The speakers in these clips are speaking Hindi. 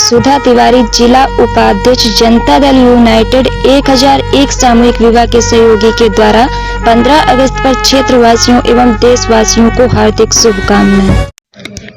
सुधा तिवारी, जिला उपाध्यक्ष जनता दल यूनाइटेड 1001 सामूहिक विवाह के सहयोगी के द्वारा 15 अगस्त पर क्षेत्रवासियों एवं देशवासियों को हार्दिक शुभकामनाएं।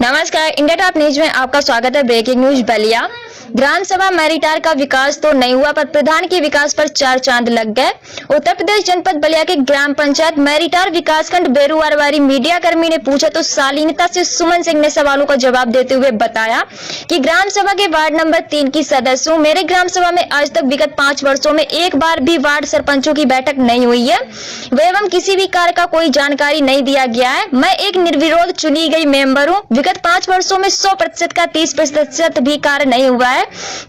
नमस्कार, इंडिया टॉप न्यूज में आपका स्वागत है। Breaking news Ballia. ग्राम सभा मैरिटार का विकास तो नहीं हुआ पर प्रधान के विकास पर 4 चांद लग गए। उत्तर प्रदेश जनपद बलिया के ग्राम पंचायत मैरिटार विकासखंड बेरुआरवारी मीडिया कर्मी ने पूछा तो शालीनता से सुमन सिंह ने सवालों का जवाब देते हुए बताया कि ग्राम सभा के वार्ड नंबर 3 की सदस्य हूँ। मेरे ग्राम सभा में आज तक विगत 5 वर्षों में एक बार भी वार्ड सरपंचों की बैठक नहीं हुई है एवं किसी भी कार्य का कोई जानकारी नहीं दिया गया है। मैं एक निर्विरोध चुनी गई मेंबर हूँ। विगत 5 वर्षों में 100% का 30% भी कार्य नहीं हुआ है।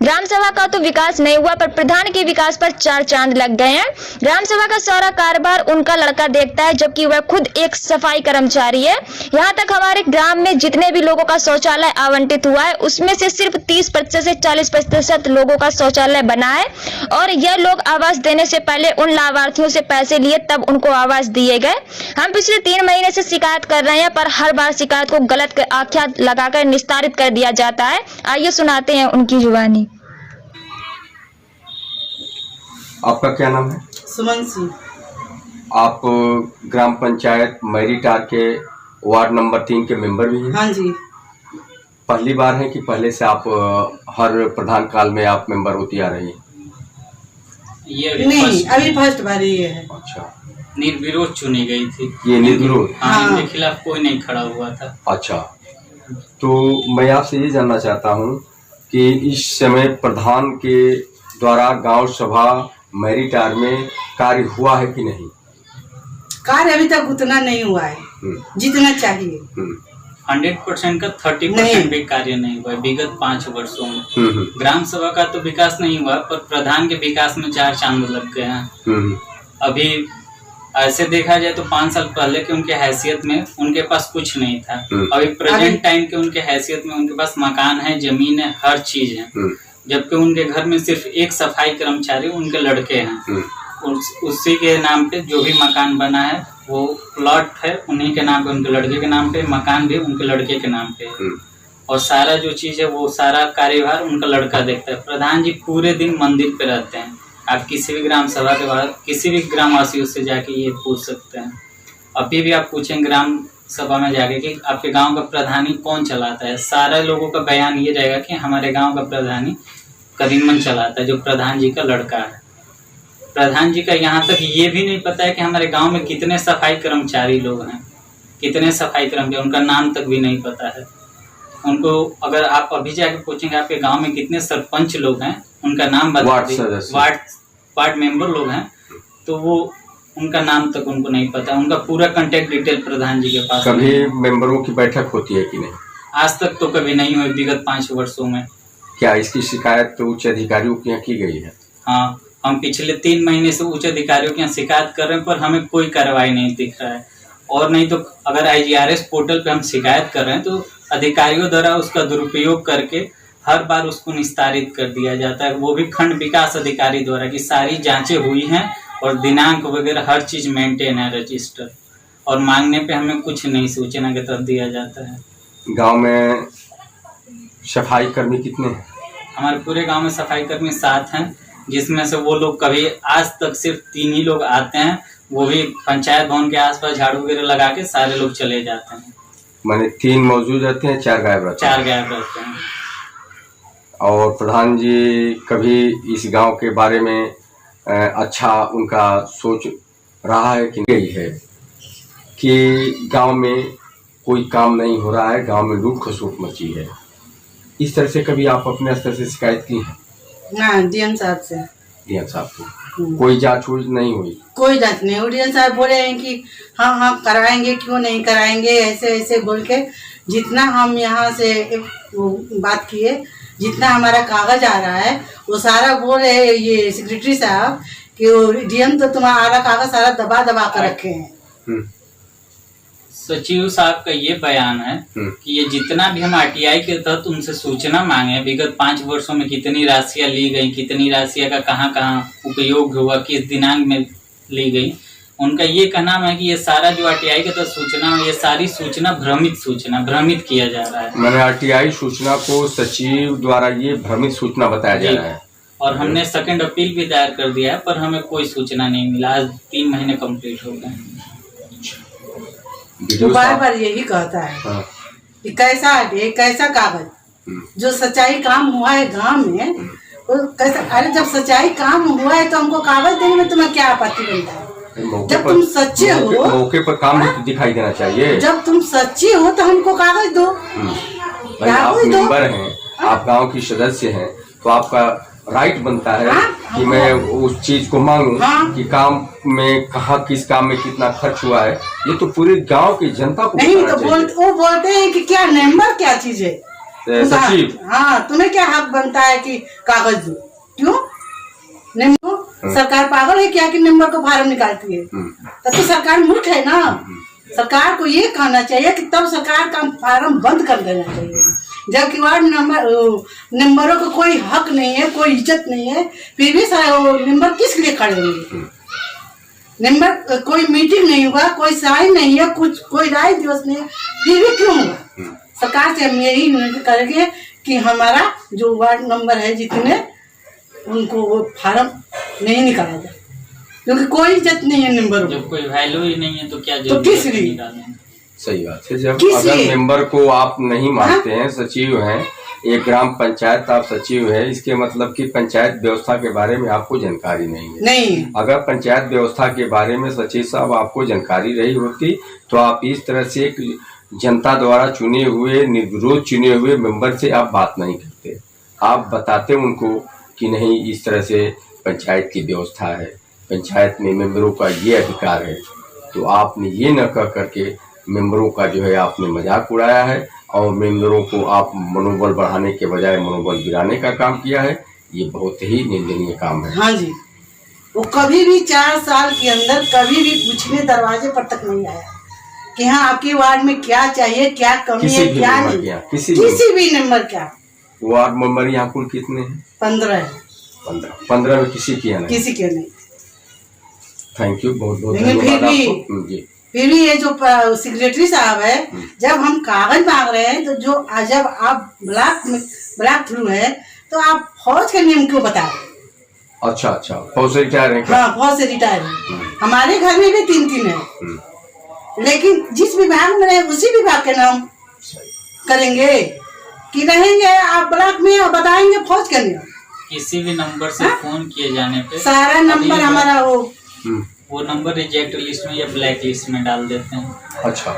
ग्राम सभा का तो विकास नहीं हुआ पर प्रधान के विकास पर 4 चांद लग गए हैं। ग्राम सभा का सारा कारोबार उनका लड़का देखता है जबकि वह खुद एक सफाई कर्मचारी है। यहाँ तक हमारे ग्राम में जितने भी लोगों का शौचालय आवंटित हुआ है उसमें से सिर्फ 30% से 40% लोगों का शौचालय बना है और यह लोग आवास देने से पहले उन लाभार्थियों से पैसे लिए तब उनको आवास दिए गए। हम पिछले 3 महीने से शिकायत कर रहे हैं पर हर बार शिकायत को गलत आख्या लगाकर निस्तारित कर दिया जाता है। आइए सुनाते हैं उनकी जुबानी। आपका क्या नाम है? सुमन सिंह। आप ग्राम पंचायत मैरिटार के वार्ड नंबर 3 के मेंबर भी हैं? हाँ जी। पहली बार है कि पहले से आप हर प्रधान काल में आप मेंबर होती आ रही हैं? नहीं, अभी फर्स्ट बार ये है। अच्छा, निर्विरोध चुनी गई थी। ये निर्विरोध? हाँ, इनके खिलाफ कोई नहीं खड़ा हुआ था। अच्छा, तो मैं आपसे ये जानना चाहता हूँ कि इस समय प्रधान के द्वारा गांव सभा मैरिटार में कार्य हुआ है कि नहीं? कार्य अभी तक उतना नहीं हुआ है जितना चाहिए। 100% का 30% भी कार्य नहीं हुआ है विगत 5 वर्षों में। ग्राम सभा का तो विकास नहीं हुआ पर प्रधान के विकास में 4 चांद लग गए हैं। अभी ऐसे देखा जाए तो 5 साल पहले के उनके हैसियत में उनके पास कुछ नहीं था। अभी प्रेजेंट टाइम के उनके हैसियत में उनके पास मकान है, जमीन है, हर चीज है। जबकि उनके घर में सिर्फ एक सफाई कर्मचारी उनके लड़के हैं। उसी के नाम पे जो भी मकान बना है वो प्लॉट है उन्हीं के नाम पे, उनके लड़के के नाम पे। मकान भी उनके लड़के के नाम पे है और सारा जो चीज है वो सारा कार्यभार उनका लड़का देखता है। प्रधान जी पूरे दिन मंदिर पे रहते हैं। आप किसी भी ग्राम सभा के बाद किसी भी ग्रामवासियों से जाके ये पूछ सकते हैं। अभी भी आप पूछें ग्राम सभा में जाके कि आपके गांव का प्रधानी कौन चलाता है, सारे लोगों का बयान ये रहेगा कि हमारे गांव का प्रधानी करीमन चलाता है, जो प्रधान जी का लड़का है। प्रधान जी का यहाँ तक ये भी नहीं पता है कि हमारे गांव में कितने सफाई कर्मचारी लोग हैं, कितने सफाई कर्मचारी, उनका नाम तक भी नहीं पता है उनको। अगर आप अभी जाके पूछेंगे आपके गांव में कितने सरपंच लोग हैं, उनका नाम बता दीजिए, वार्ड मेंबर लोग हैं, तो वो उनका नाम तक उनको नहीं पता। उनका पूरा कांटेक्ट डिटेल प्रधान जी के पास। कभी मेंबरों की बैठक होती है कि नहीं? आज तक तो कभी नहीं हुई विगत 5 वर्षों में। क्या इसकी शिकायत तो उच्च अधिकारियों के यहाँ की गई है? हाँ, हम पिछले 3 महीने से उच्च अधिकारियों के यहाँ शिकायत कर रहे हैं पर हमें कोई कार्रवाई नहीं दिख रहा है। और नहीं तो अगर IGRS पोर्टल पे हम शिकायत कर रहे हैं तो अधिकारियों द्वारा उसका दुरुपयोग करके हर बार उसको निस्तारित कर दिया जाता है, वो भी खंड विकास अधिकारी द्वारा, कि सारी जांचें हुई हैं और दिनांक वगैरह हर चीज मेंटेन है, रजिस्टर, और मांगने पे हमें कुछ नहीं सूचना के तरफ दिया जाता है। गांव में सफाई कर्मी कितने हैं? हमारे पूरे गांव में सफाई कर्मी 7 हैं, जिसमें से वो लोग कभी आज तक सिर्फ 3 ही लोग आते हैं, वो भी पंचायत भवन के आसपास झाड़ू वगैरह लगा के सारे लोग चले जाते हैं। माने 3 मौजूद रहते हैं, 4 गायब रहते हैं? 4 गायब रहते हैं। और प्रधान जी कभी इस गांव के बारे में अच्छा उनका सोच रहा है कि नहीं है कि गांव में कोई काम नहीं हो रहा है, गांव में लूट खसोट मची है, इस तरह से कभी आप अपने स्तर से शिकायत की है? ना, डीएम साहब से। डीएम साहब को कोई जांच नहीं हुई? कोई जांच नहीं हुई। डीएम साहब बोले हैं कि हाँ कराएंगे, क्यों नहीं कराएंगे, ऐसे ऐसे बोल के जितना हम यहाँ से बात किए, जितना हमारा कागज आ रहा है वो सारा बोल रहे ये सेक्रेटरी साहब कि डीएम तो तुम्हारा आधा कागज सारा दबा कर रखे हैं। सचिव साहब का ये बयान है कि ये जितना भी हम RTI के तहत उनसे सूचना मांगे, विगत 5 वर्षों में कितनी राशियां ली गई, कितनी राशियां का कहाँ उपयोग हुआ, किस दिनांक में ली गई, उनका ये कहना है कि ये सारा जो आरटीआई का तो सूचना, ये सारी सूचना भ्रमित किया जा रहा है। मैंने आरटीआई सूचना को सचिव द्वारा ये भ्रमित सूचना बताया जा रहा है। और हमने सेकंड अपील भी दायर कर दिया है, पर हमें कोई सूचना नहीं मिला। आज 3 महीने कंप्लीट हो गए। तो बार यही कहता है हाँ। कि कैसा कागज जो सच्चाई काम हुआ है गांव में, वो कैसा। अरे जब सच्चाई काम हुआ है तो हमको कागज देने में तुम्हें क्या आपत्ति बनता है? जब तुम सच्चे हो, मौके पर काम तो दिखाई देना चाहिए। जब तुम सच्चे हो तो हमको कागज दो। भाई आप मेंबर हैं, आप गांव की सदस्य हैं, तो आपका राइट बनता है कि मैं उस चीज को मांगूं कि काम में कहाँ किस काम में कितना खर्च हुआ है। ये तो पूरे गांव की जनता को नहीं तो वो बोलते हैं कि क्या मेंबर क्या चीज है सचिव। हाँ, तुम्हें क्या हक बनता है कि कागज दो? क्यों? सरकार पागल है क्या कि मेंबर को फार्म निकालती है? तब तो सरकार मूर्ख है ना। सरकार को ये कहना चाहिए कि तब सरकार का फार्म बंद कर देना चाहिए। जबकि वार्ड मेंबरों को कोई हक नहीं है, कोई इज्जत नहीं है, फिर भी मेंबर किस लिए खड़े होंगे? मेंबर कोई मीटिंग नहीं होगा, कोई साइन नहीं है, कुछ कोई राय दिवस नहीं है, फिर भी क्यों होगा? सरकार से हम यही विनती करेंगे कि हमारा जो वार्ड मेंबर है जितने, उनको वो फार्म नहीं निकाला जाए, क्योंकि कोई इज्जत नहीं है मेंबर। जब कोई वैल्यू ही नहीं है तो क्या तो किस लिए? सही बात है। जब अगर मेंबर को आप नहीं मानते हैं, सचिव हैं, एक ग्राम पंचायत आप सचिव है, इसके मतलब कि पंचायत व्यवस्था के बारे में आपको जानकारी नहीं है। नहीं, अगर पंचायत व्यवस्था के बारे में सचिव साहब आपको जानकारी रही होती तो आप इस तरह से एक जनता द्वारा चुने हुए, निर्विरोध चुने हुए मेंबर से आप बात नहीं करते। आप बताते उनको कि नहीं इस तरह से पंचायत की व्यवस्था है, पंचायत में मेंबरों का ये अधिकार है। तो आपने ये न कह करके मेंबरों का जो है आपने मजाक उड़ाया है और मेंबरों को आप मनोबल बढ़ाने के बजाय मनोबल गिराने का काम किया है। ये बहुत ही निंदनीय काम है। हाँ जी, वो कभी भी 4 साल के अंदर कभी भी पूछने दरवाजे पर तक नहीं आया कि हाँ आपके वार्ड में क्या चाहिए, क्या कमी है, क्या नहीं। किसी भी मेंबर क्या। वार्ड मेंबर यहाँ कुल कितने हैं? 15 है। 15 में किसी की नहीं? किसी के नहीं। थैंक यू, बहुत बहुत धन्यवाद आपको। फिर भी ये जो सेक्रेटरी साहब है, जब हम कागज मांग रहे हैं तो जब आप ब्लॉक थ्रू है तो आप फौज के नियम क्यों बता रहे? अच्छा, फौज से रिटायर है? हाँ, फौज से रिटायर है। हमारे घर में भी 3 है, लेकिन जिस विभाग में रहे उसी विभाग के नाम करेंगे कि रहेंगे आप ब्लॉक में और बताएंगे फौज के नियम। किसी भी नंबर से फोन किए जाने पे सारा नंबर हमारा वो नंबर रिजेक्ट लिस्ट में या ब्लैक लिस्ट में डाल देते हैं। अच्छा,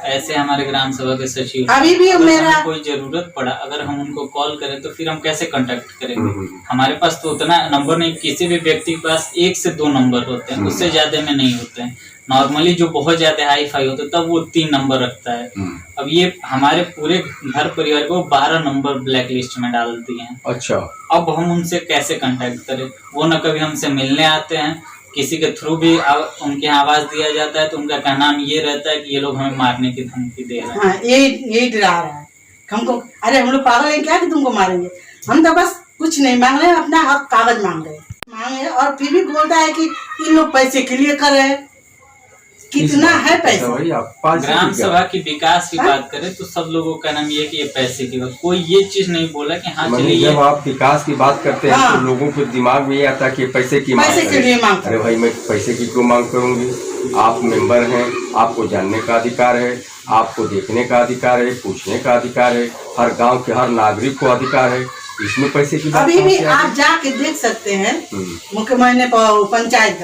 ऐसे हमारे ग्राम सभा के सचिव अभी भी मेरा कोई जरूरत पड़ा, अगर हम उनको कॉल करें तो फिर हम कैसे कांटेक्ट करेंगे? हमारे पास तो उतना नंबर नहीं। किसी भी व्यक्ति के पास 1 से 2 नंबर होते हैं, उससे ज्यादा में नहीं होते हैं। नॉर्मली जो बहुत ज्यादा हाई फाई होते तब वो 3 नंबर रखता है। अब ये हमारे पूरे घर परिवार को 12 नंबर ब्लैक लिस्ट में डाल दिए हैं। अच्छा, अब हम उनसे कैसे कांटेक्ट करें? वो न कभी हमसे मिलने आते हैं, किसी के थ्रू भी उनके आवाज दिया जाता है तो उनका कहना ये रहता है कि ये लोग हमें मारने की धमकी दे रहे हैं। हाँ, यही डरा रहा है हमको। अरे हम लोग पागल है क्या कि तुमको मारेंगे? हम तो बस कुछ नहीं मांग रहे, अपना हक कागज मांग रहे और फिर भी बोलता है कि इन लोग पैसे के लिए कर रहे हैं। कितना है पैसा? ग्राम सभा की विकास की बात करें तो सब लोगों का नाम ये कि ये पैसे की बात, कोई ये चीज नहीं बोला कि हाँ चलिए। जब आप विकास की बात करते हैं तो लोगों को दिमाग में ये आता है कि पैसे की मांग के लिए मांग। अरे भाई, मैं पैसे की क्यों मांग करूंगी? आप मेंबर हैं, आपको जानने का अधिकार है, आपको देखने का अधिकार है, पूछने का अधिकार है, हर गाँव के हर नागरिक को अधिकार है। इसमें पैसे की बात अभी भी आप जाके देख सकते हैं। मुख्यमंत्री पंचायत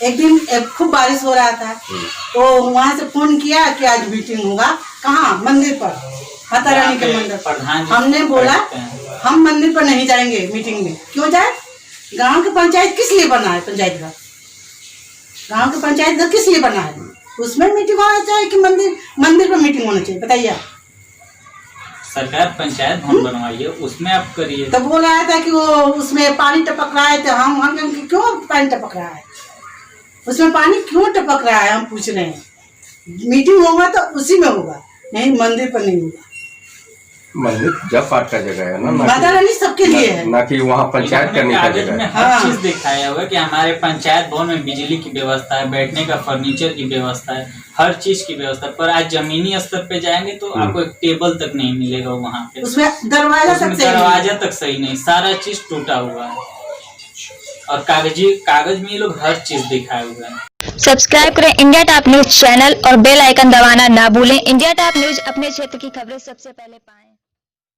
एक दिन खूब बारिश हो रहा था तो वहाँ से फोन किया कि आज मीटिंग होगा। कहाँ? मंदिर पर, माता रानी के मंदिर पर। हमने बोला हम मंदिर पर नहीं जाएंगे मीटिंग में। क्यों जाए? गांव की पंचायत किस लिए बना है? पंचायत घर, गांव की पंचायत घर किस लिए बना है? उसमें मीटिंग होना चाहिए कि मंदिर पर मीटिंग होना चाहिए? बताइए। सरकार पंचायत भवन बनवाई है, उसमें आप करिए। तो बोल रहा था कि वो उसमें पानी टपक रहा है, तो हम क्यों पानी टपक रहा है? उसमें पानी क्यों टपक रहा है हम पूछ रहे हैं। मीटिंग होगा तो उसी में होगा, नहीं मंदिर पर नहीं होगा। मंदिर पूजा पाठ का जगह है ना, माता रानी सबके लिए है, ना कि वहाँ पंचायत करने का कागज जगह में है। हर हाँ। चीज दिखाया हुआ है कि हमारे पंचायत भवन में बिजली की व्यवस्था है, बैठने का फर्नीचर की व्यवस्था है, हर चीज की व्यवस्था है। पर आज जमीनी स्तर पे जाएंगे तो आपको एक टेबल तक नहीं मिलेगा वहाँ पे, उसमें दरवाजा उसमें तक सही नहीं है। दरवाजा तक सही नहीं, सारा चीज टूटा हुआ है और कागज में ये लोग हर चीज दिखाए हुए हैं। सब्सक्राइब करें इंडिया टॉप न्यूज चैनल और बेल आइकन दबाना ना भूलें। इंडिया टॉप न्यूज अपने क्षेत्र की खबरें सबसे पहले पाएं।